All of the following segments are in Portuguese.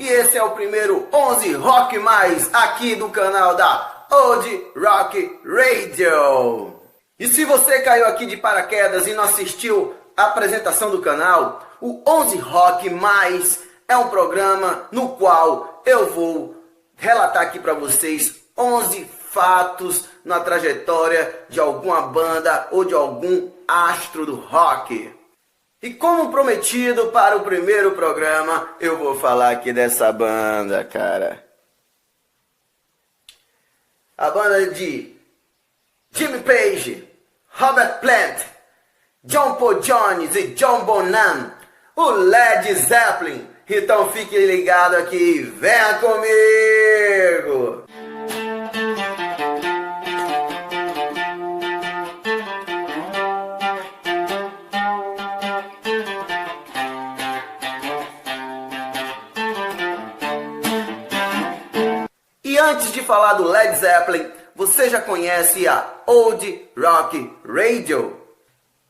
e esse é o primeiro 11 Rock Mais aqui do canal da Old Rock Radio. E se você caiu aqui de paraquedas e não assistiu a apresentação do canal, o 11 Rock Mais é um programa no qual eu vou relatar aqui para vocês 11 fatos na trajetória de alguma banda ou de algum astro do rock. E como prometido para o primeiro programa, eu vou falar aqui dessa banda, cara. A banda de Jimmy Page, Robert Plant, John Paul Jones e John Bonham, o Led Zeppelin. Então fique ligado aqui e venha comigo! E antes de falar do Led Zeppelin, você já conhece a Old Rock Radio?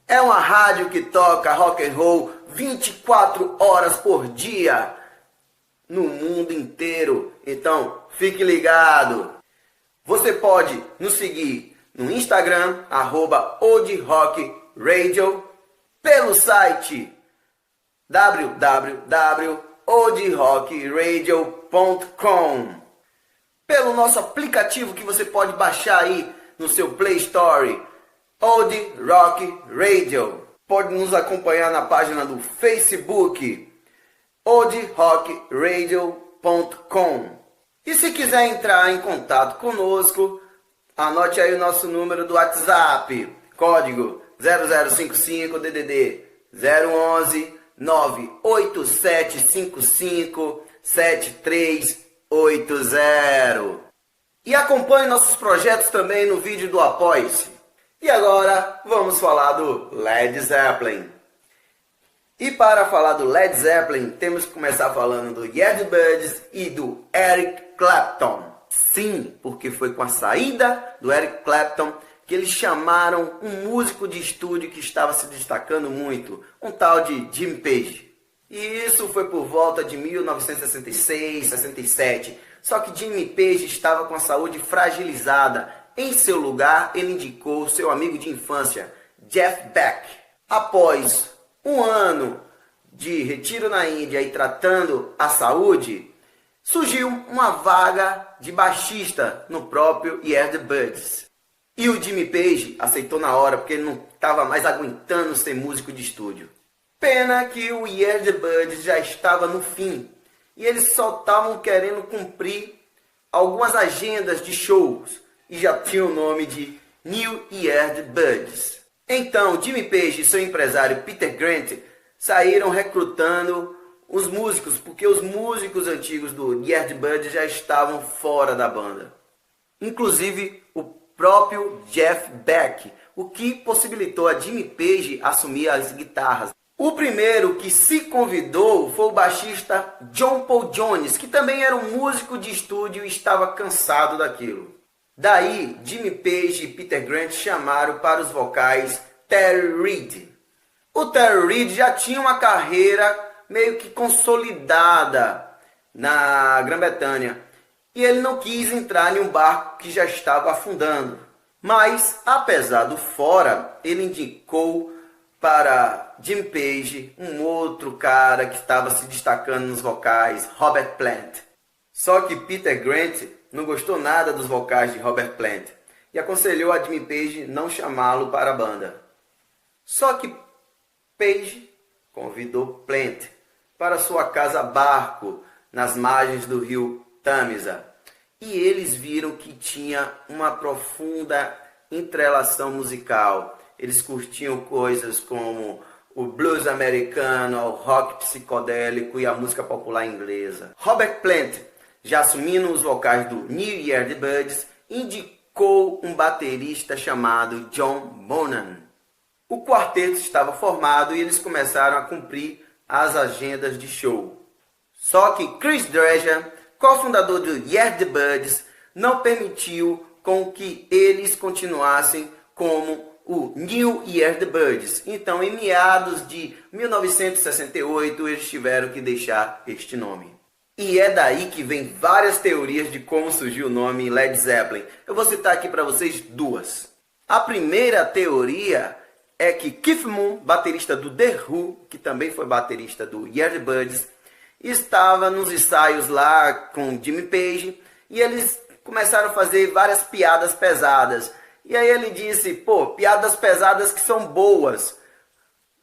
É uma rádio que toca rock and roll 24 horas por dia no mundo inteiro. Então, fique ligado. Você pode nos seguir no Instagram, @OldRockRadio, pelo site www.oldrockradio.com, pelo nosso aplicativo que você pode baixar aí no seu Play Store, Old Rock Radio. Pode nos acompanhar na página do Facebook, oldrockradio.com. E se quiser entrar em contato conosco, anote aí o nosso número do WhatsApp, código 0055 DDD 011 98755 7380. E acompanhe nossos projetos também no vídeo do Apoie-se. E agora vamos falar do Led Zeppelin. E para falar do Led Zeppelin, temos que começar falando do Yardbirds e do Eric Clapton. Sim, porque foi com a saída do Eric Clapton que eles chamaram um músico de estúdio que estava se destacando muito, um tal de Jimmy Page. E isso foi por volta de 1966, 67. Só que Jimmy Page estava com a saúde fragilizada. Em seu lugar, ele indicou seu amigo de infância, Jeff Beck. Após um ano de retiro na Índia e tratando a saúde, surgiu uma vaga de baixista no próprio Yardbirds. E o Jimmy Page aceitou na hora, porque ele não estava mais aguentando ser músico de estúdio. Pena que o Yardbirds já estava no fim, e eles só estavam querendo cumprir algumas agendas de shows, e já tinha o nome de New Yardbirds. Então, Jimmy Page e seu empresário Peter Grant saíram recrutando os músicos, porque os músicos antigos do Yardbirds já estavam fora da banda. Inclusive o próprio Jeff Beck, o que possibilitou a Jimmy Page assumir as guitarras. O primeiro que se convidou foi o baixista John Paul Jones, que também era um músico de estúdio e estava cansado daquilo. Daí, Jimmy Page e Peter Grant chamaram para os vocais Terry Reid. O Terry Reid já tinha uma carreira meio que consolidada na Grã-Bretanha e ele não quis entrar em um barco que já estava afundando. Mas, apesar do fora, ele indicou para Jimmy Page um outro cara que estava se destacando nos vocais, Robert Plant. Só que Peter Grant não gostou nada dos vocais de Robert Plant e aconselhou a Jimmy Page não chamá-lo para a banda. Só que Page convidou Plant para sua casa-barco nas margens do rio Tamisa, e eles viram que tinha uma profunda entrelação musical. Eles curtiam coisas como o blues americano, o rock psicodélico e a música popular inglesa. Robert Plant, já assumindo os vocais do New Yardbirds, indicou um baterista chamado John Bonham. O quarteto estava formado e eles começaram a cumprir as agendas de show. Só que Chris Dreja, cofundador do Yardbirds, não permitiu com que eles continuassem como o New Yardbirds. Então, em meados de 1968, eles tiveram que deixar este nome. E é daí que vem várias teorias de como surgiu o nome Led Zeppelin. Eu vou citar aqui para vocês duas. A primeira teoria é que Keith Moon, baterista do The Who, que também foi baterista do Yardbirds, estava nos ensaios lá com Jimmy Page e eles começaram a fazer várias piadas pesadas. E aí ele disse, pô, piadas pesadas que são boas,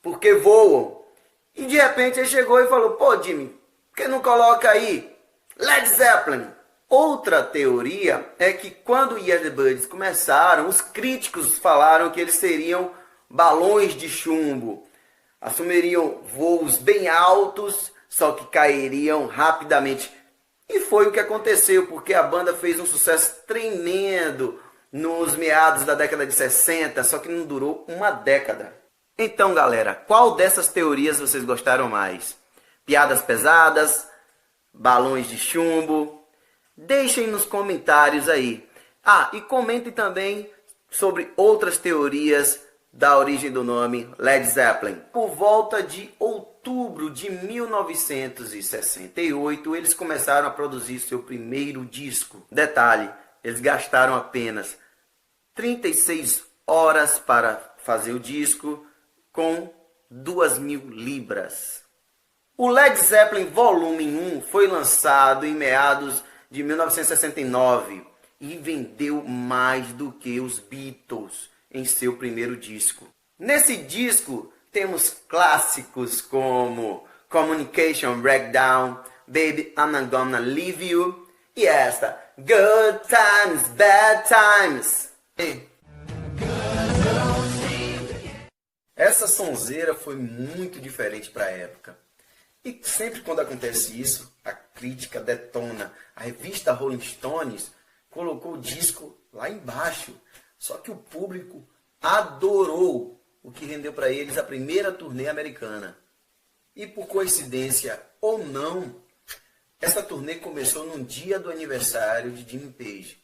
porque voam. E de repente ele chegou e falou, pô Jimmy, por que não coloca aí Led Zeppelin? Outra teoria é que quando o Yardbirds começaram, os críticos falaram que eles seriam balões de chumbo. Assumiriam voos bem altos, só que cairiam rapidamente. E foi o que aconteceu, porque a banda fez um sucesso tremendo nos meados da década de 60, só que não durou uma década. Então, galera, qual dessas teorias vocês gostaram mais? Piadas pesadas? Balões de chumbo? Deixem nos comentários aí. Ah, e comentem também sobre outras teorias da origem do nome Led Zeppelin. Por volta de outubro de 1968, eles começaram a produzir seu primeiro disco. Detalhe, eles gastaram apenas 36 horas para fazer o disco, com 2.000 libras. O Led Zeppelin Volume 1 foi lançado em meados de 1969 e vendeu mais do que os Beatles em seu primeiro disco. Nesse disco temos clássicos como Communication Breakdown, Baby I'm Not Gonna Leave You e esta Good Times, Bad Times. Essa sonzeira foi muito diferente para a época. E sempre quando acontece isso, a crítica detona. A revista Rolling Stones colocou o disco lá embaixo. Só que o público adorou, o que rendeu para eles a primeira turnê americana. E por coincidência ou não, essa turnê começou no dia do aniversário de Jimmy Page,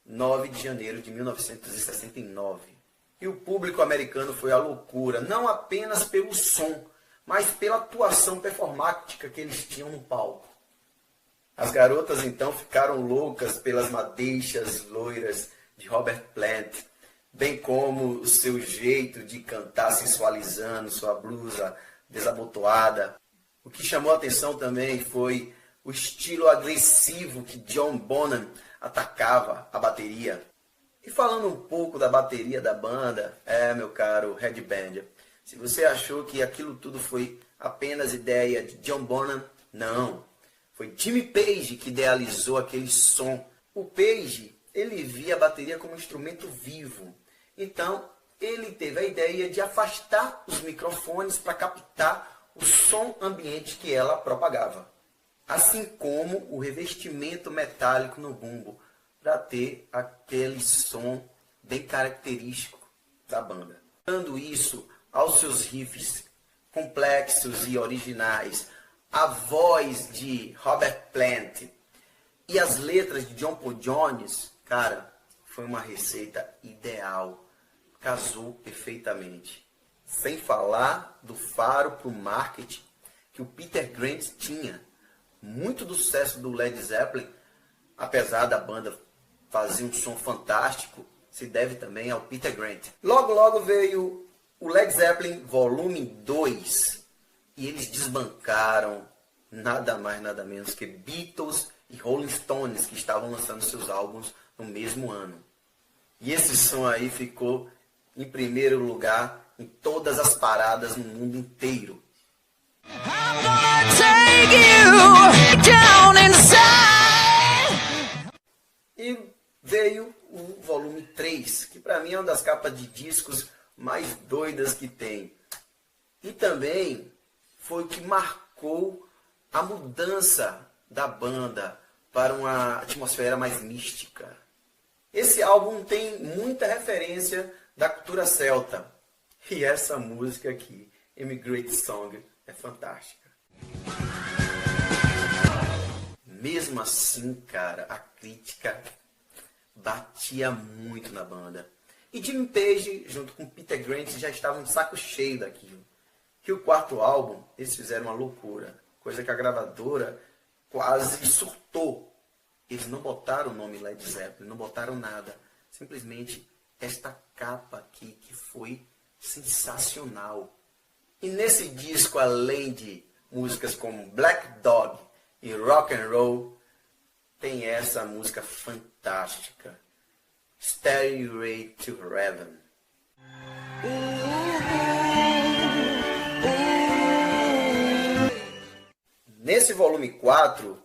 9 de janeiro de 1969. E o público americano foi à loucura, não apenas pelo som, mas pela atuação performática que eles tinham no palco. As garotas então ficaram loucas pelas madeixas loiras de Robert Plant, bem como o seu jeito de cantar sensualizando, sua blusa desabotoada. O que chamou a atenção também foi o estilo agressivo que John Bonham atacava a bateria. E falando um pouco da bateria da banda, meu caro headbanger, se você achou que aquilo tudo foi apenas ideia de John Bonham, não. Foi Jimmy Page que idealizou aquele som. O Page, ele via a bateria como um instrumento vivo. Então, ele teve a ideia de afastar os microfones para captar o som ambiente que ela propagava. Assim como o revestimento metálico no bumbo, para ter aquele som bem característico da banda. Dando isso aos seus riffs complexos e originais, a voz de Robert Plant e as letras de John Paul Jones, cara, foi uma receita ideal. Casou perfeitamente. Sem falar do faro para o marketing que o Peter Grant tinha. Muito do sucesso do Led Zeppelin, apesar da banda fazer um som fantástico, se deve também ao Peter Grant. Logo, logo veio o Led Zeppelin Volume 2 e eles desbancaram nada mais, nada menos que Beatles e Rolling Stones, que estavam lançando seus álbuns no mesmo ano. E esse som aí ficou em primeiro lugar em todas as paradas no mundo inteiro. I'm gonna take you down inside. E veio o volume 3, que para mim é uma das capas de discos mais doidas que tem. E também foi o que marcou a mudança da banda para uma atmosfera mais mística. Esse álbum tem muita referência da cultura celta. E essa música aqui, Emigrate Song, é fantástica. Mesmo assim, cara, a crítica batia muito na banda. E Jimmy Page, junto com Peter Grant, já estavam de saco cheio daquilo. E o quarto álbum, eles fizeram uma loucura. Coisa que a gravadora quase surtou. Eles não botaram o nome Led Zeppelin, não botaram nada. Simplesmente esta capa aqui que foi sensacional. E nesse disco, além de músicas como Black Dog e Rock and Roll, tem essa música fantástica, Stairway to Heaven. Nesse volume 4,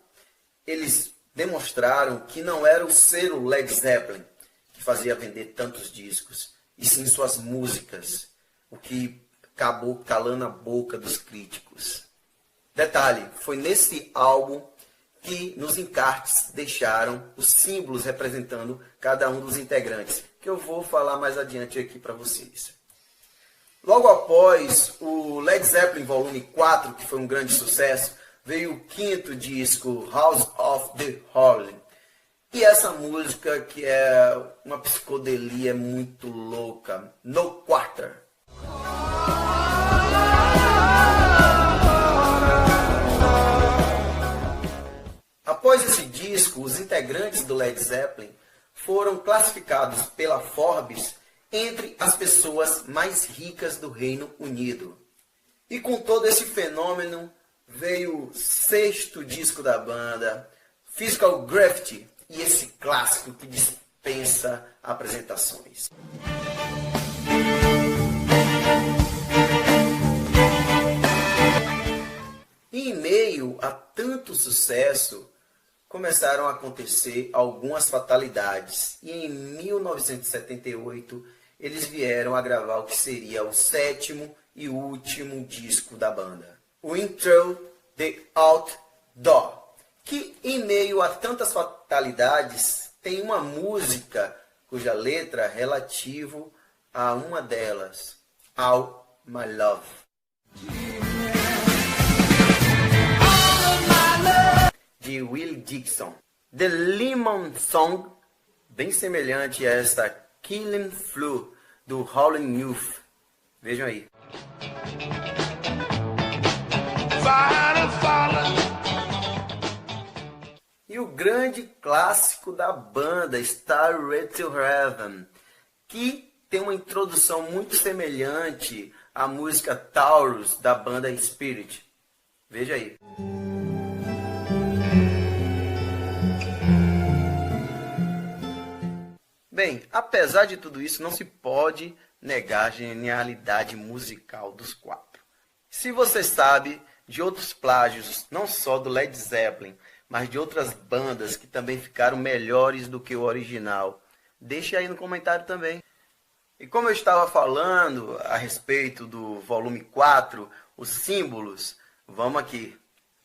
eles demonstraram que não era o ser o Led Zeppelin que fazia vender tantos discos, e sim suas músicas, o que acabou calando a boca dos críticos. Detalhe, foi nesse álbum que nos encartes deixaram os símbolos representando cada um dos integrantes, que eu vou falar mais adiante aqui para vocês. Logo após o Led Zeppelin Volume 4, que foi um grande sucesso, veio o quinto disco, House of the Holy. E essa música que é uma psicodelia muito louca, No Quarter. Após esse disco, os integrantes do Led Zeppelin foram classificados pela Forbes entre as pessoas mais ricas do Reino Unido. E com todo esse fenômeno, veio o sexto disco da banda, Physical Graffiti, e esse clássico que dispensa apresentações. E em meio a tanto sucesso, começaram a acontecer algumas fatalidades. E em 1978, eles vieram a gravar o que seria o sétimo e último disco da banda, o Intro the Outdoor, que em meio a tantas fatalidades tem uma música cuja letra é relativo a uma delas, All My Love. De Willie Dixon. The Lemon Song, bem semelhante a esta Killing Floor do Howlin' Youth. Vejam aí. E o grande clássico da banda, Stairway to Heaven, que tem uma introdução muito semelhante à música Taurus da banda Spirit. Veja aí. Bem, apesar de tudo isso, não se pode negar a genialidade musical dos quatro. Se você sabe de outros plágios, não só do Led Zeppelin, mas de outras bandas que também ficaram melhores do que o original, deixe aí no comentário também. E como eu estava falando a respeito do volume 4, os símbolos, vamos aqui.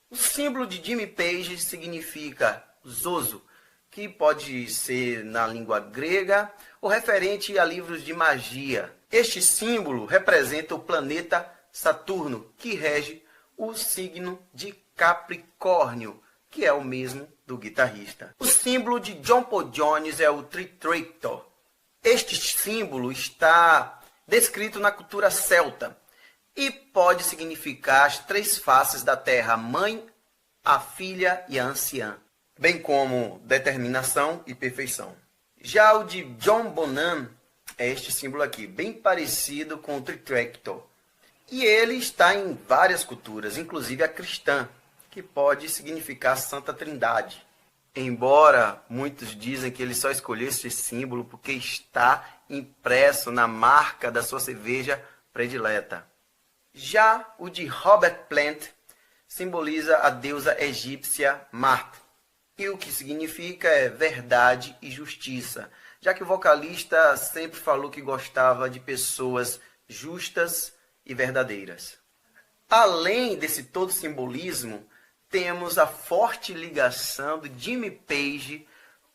O símbolo de Jimmy Page significa Zoso, que pode ser na língua grega ou referente a livros de magia. Este símbolo representa o planeta Saturno, que rege o signo de Capricórnio, que é o mesmo do guitarrista. O símbolo de John Paul Jones é o Tritractor. Este símbolo está descrito na cultura celta e pode significar as três faces da terra, a mãe, a filha e a anciã, bem como determinação e perfeição. Já o de John Bonham é este símbolo aqui, bem parecido com o Tritractor. E ele está em várias culturas, inclusive a cristã, que pode significar Santa Trindade. Embora muitos dizem que ele só escolheu esse símbolo porque está impresso na marca da sua cerveja predileta. Já o de Robert Plant simboliza a deusa egípcia Mart, e o que significa é verdade e justiça, já que o vocalista sempre falou que gostava de pessoas justas e verdadeiras. Além desse todo simbolismo, temos a forte ligação do Jimmy Page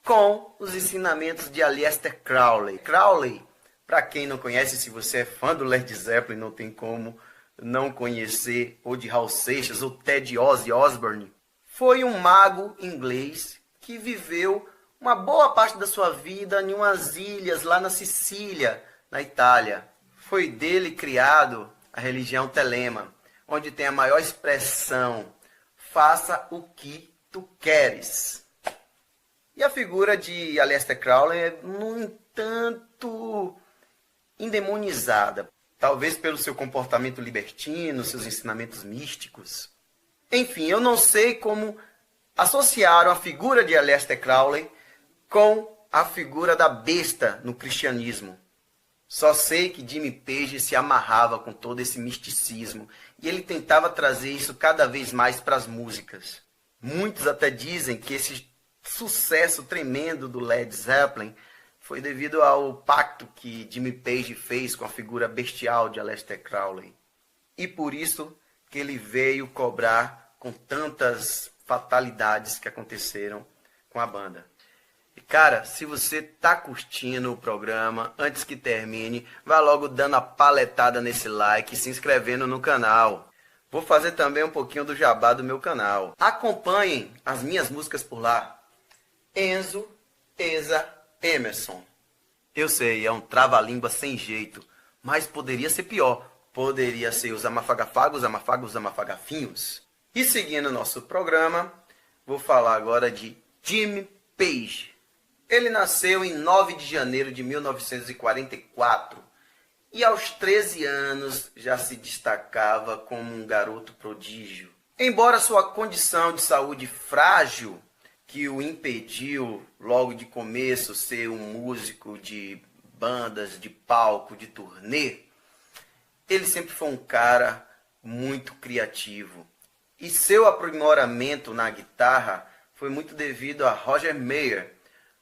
com os ensinamentos de Aleister Crowley. Crowley, para quem não conhece, se você é fã do Led Zeppelin, não tem como não conhecer, ou de Raul Seixas, ou Ted Ozzy Osbourne, foi um mago inglês que viveu uma boa parte da sua vida em umas ilhas lá na Sicília, na Itália. Foi dele criado a religião Telema, onde tem a maior expressão: faça o que tu queres. E a figura de Aleister Crowley é, no entanto, endemonizada. Talvez pelo seu comportamento libertino, seus ensinamentos místicos. Enfim, eu não sei como associaram a figura de Aleister Crowley com a figura da besta no cristianismo. Só sei que Jimmy Page se amarrava com todo esse misticismo e ele tentava trazer isso cada vez mais para as músicas. Muitos até dizem que esse sucesso tremendo do Led Zeppelin foi devido ao pacto que Jimmy Page fez com a figura bestial de Aleister Crowley. E por isso que ele veio cobrar com tantas fatalidades que aconteceram com a banda. E cara, se você tá curtindo o programa, antes que termine, vá logo dando a paletada nesse like e se inscrevendo no canal. Vou fazer também um pouquinho do jabá do meu canal. Acompanhem as minhas músicas por lá. Enzo, Eza, Emerson. Eu sei, é um trava-língua sem jeito, mas poderia ser pior. Poderia ser os amafagafagos, amafagos, amafagafinhos. E seguindo o nosso programa, vou falar agora de Jimmy Page. Ele nasceu em 9 de janeiro de 1944 e aos 13 anos já se destacava como um garoto prodígio. Embora sua condição de saúde frágil, que o impediu logo de começo ser um músico de bandas, de palco, de turnê, ele sempre foi um cara muito criativo. E seu aprimoramento na guitarra foi muito devido a Roger Mayer,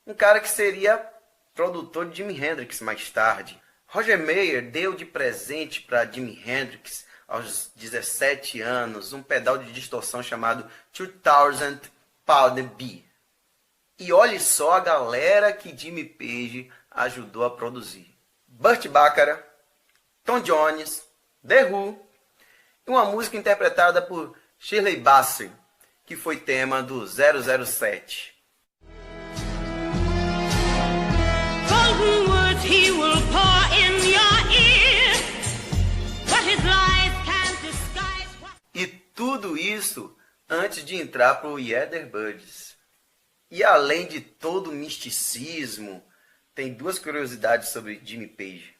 um cara que seria produtor de Jimi Hendrix mais tarde. Roger Mayer deu de presente para Jimi Hendrix, aos 17 anos, um pedal de distorção chamado 2000 Pound B. E olhe só a galera que Jimmy Page ajudou a produzir. Burt Bacharach, Tom Jones, The Who, e uma música interpretada por Shirley Bassey, que foi tema do 007. Golden words he will pour in your ear, but his lies can't disguise what... E tudo isso antes de entrar para o Yardbirds. E além de todo o misticismo, tem duas curiosidades sobre Jimmy Page.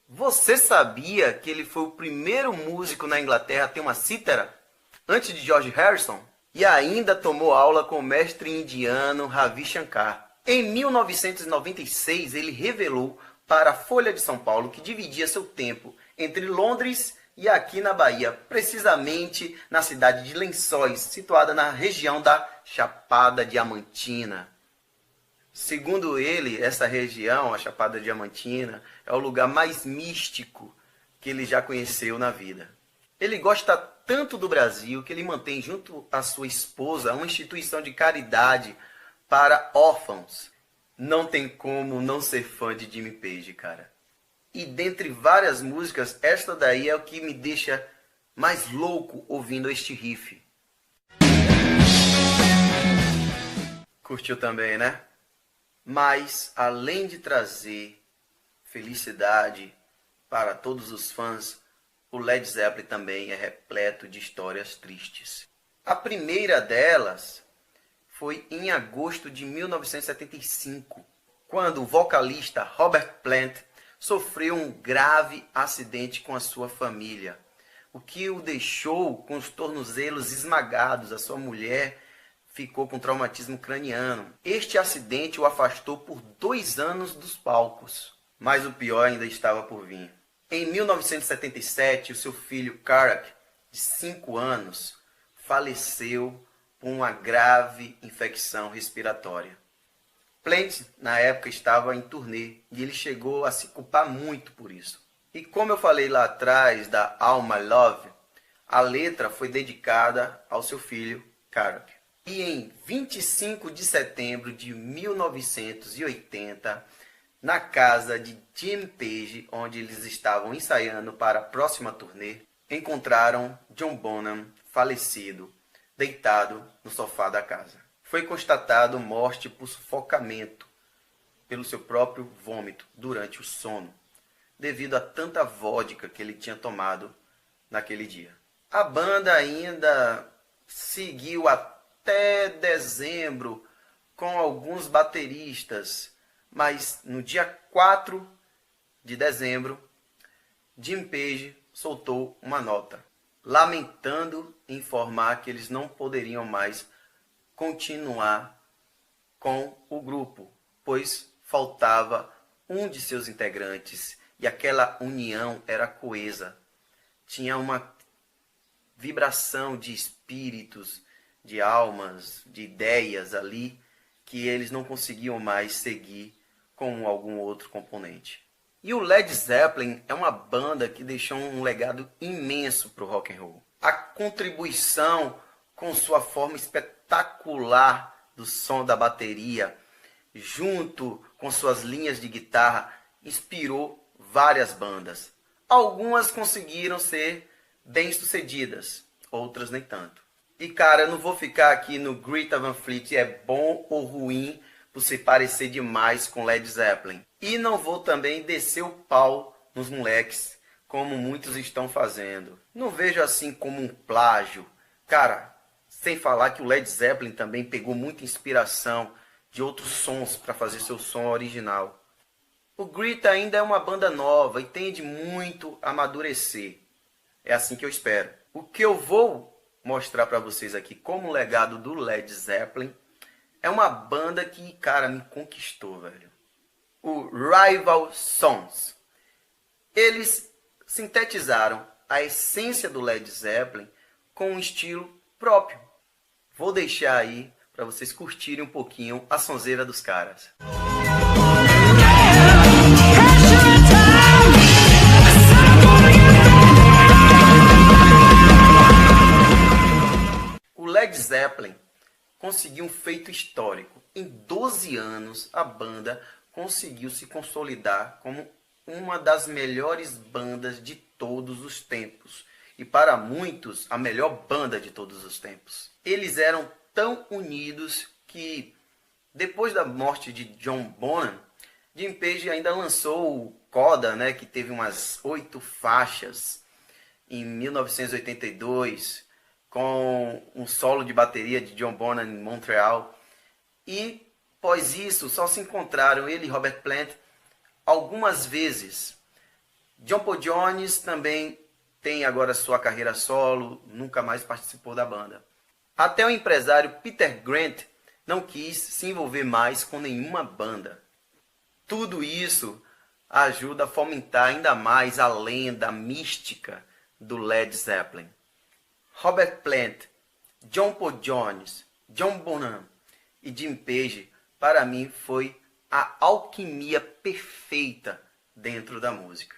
Você sabia que ele foi o primeiro músico na Inglaterra a ter uma cítara? Antes de George Harrison? E ainda tomou aula com o mestre indiano Ravi Shankar. Em 1996, ele revelou para a Folha de São Paulo que dividia seu tempo entre Londres e aqui na Bahia, precisamente na cidade de Lençóis, situada na região da Chapada Diamantina. Segundo ele, essa região, a Chapada Diamantina, é o lugar mais místico que ele já conheceu na vida. Ele gosta tanto do Brasil que ele mantém junto à sua esposa uma instituição de caridade para órfãos. Não tem como não ser fã de Jimmy Page, cara. E dentre várias músicas, esta daí é o que me deixa mais louco ouvindo este riff. Curtiu também, né? Mas, além de trazer felicidade para todos os fãs, o Led Zeppelin também é repleto de histórias tristes. A primeira delas foi em agosto de 1975, quando o vocalista Robert Plant sofreu um grave acidente com a sua família, o que o deixou com os tornozelos esmagados. A sua mulher ficou com traumatismo craniano. Este acidente o afastou por 2 anos dos palcos, mas o pior ainda estava por vir. Em 1977, o seu filho Karak, de 5 anos, faleceu por uma grave infecção respiratória. Plant, na época, estava em turnê e ele chegou a se culpar muito por isso. E como eu falei lá atrás da All My Love, a letra foi dedicada ao seu filho Karak. E em 25 de setembro de 1980, na casa de Jimmy Page, onde eles estavam ensaiando para a próxima turnê, encontraram John Bonham falecido, deitado no sofá da casa. Foi constatado morte por sufocamento pelo seu próprio vômito durante o sono, devido a tanta vodka que ele tinha tomado naquele dia. A banda ainda seguiu até até dezembro com alguns bateristas, mas no dia 4 de dezembro, Jimmy Page soltou uma nota, lamentando informar que eles não poderiam mais continuar com o grupo, pois faltava um de seus integrantes e aquela união era coesa. Tinha uma vibração de espíritos, de almas, de ideias ali, que eles não conseguiam mais seguir com algum outro componente. E o Led Zeppelin é uma banda que deixou um legado imenso para o rock and roll. A contribuição com sua forma espetacular do som da bateria, junto com suas linhas de guitarra, inspirou várias bandas. Algumas conseguiram ser bem-sucedidas, outras nem tanto. E cara, eu não vou ficar aqui no Greta Van Fleet é bom ou ruim por se parecer demais com Led Zeppelin. E não vou também descer o pau nos moleques, como muitos estão fazendo. Não vejo assim como um plágio. Cara, sem falar que o Led Zeppelin também pegou muita inspiração de outros sons para fazer seu som original. O Greta ainda é uma banda nova e tende muito a amadurecer. É assim que eu espero. O que eu vou mostrar para vocês aqui como legado do Led Zeppelin é uma banda que, cara, me conquistou, velho. O Rival Sons. Eles sintetizaram a essência do Led Zeppelin com um estilo próprio. Vou deixar aí para vocês curtirem um pouquinho a sonzeira dos caras. O Led Zeppelin conseguiu um feito histórico. Em 12 anos, a banda conseguiu se consolidar como uma das melhores bandas de todos os tempos. E para muitos, a melhor banda de todos os tempos. Eles eram tão unidos que, depois da morte de John Bonham, Jimmy Page ainda lançou o Coda, né, que teve umas 8 faixas, em 1982, com um solo de bateria de John Bonham em Montreal. E, após isso, só se encontraram ele e Robert Plant algumas vezes. John Paul Jones também tem agora sua carreira solo, nunca mais participou da banda. Até o empresário Peter Grant não quis se envolver mais com nenhuma banda. Tudo isso ajuda a fomentar ainda mais a lenda mística do Led Zeppelin. Robert Plant, John Paul Jones, John Bonham e Jimmy Page, para mim, foi a alquimia perfeita dentro da música.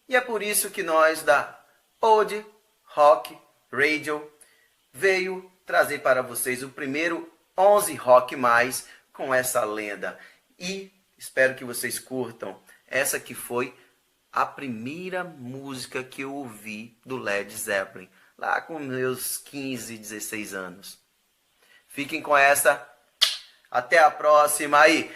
E é por isso que nós da Old Rock Radio veio trazer para vocês o primeiro 11 Rock Mais com essa lenda. E espero que vocês curtam essa que foi a primeira música que eu ouvi do Led Zeppelin, lá com meus 15, 16 anos. Fiquem com essa. Até a próxima aí.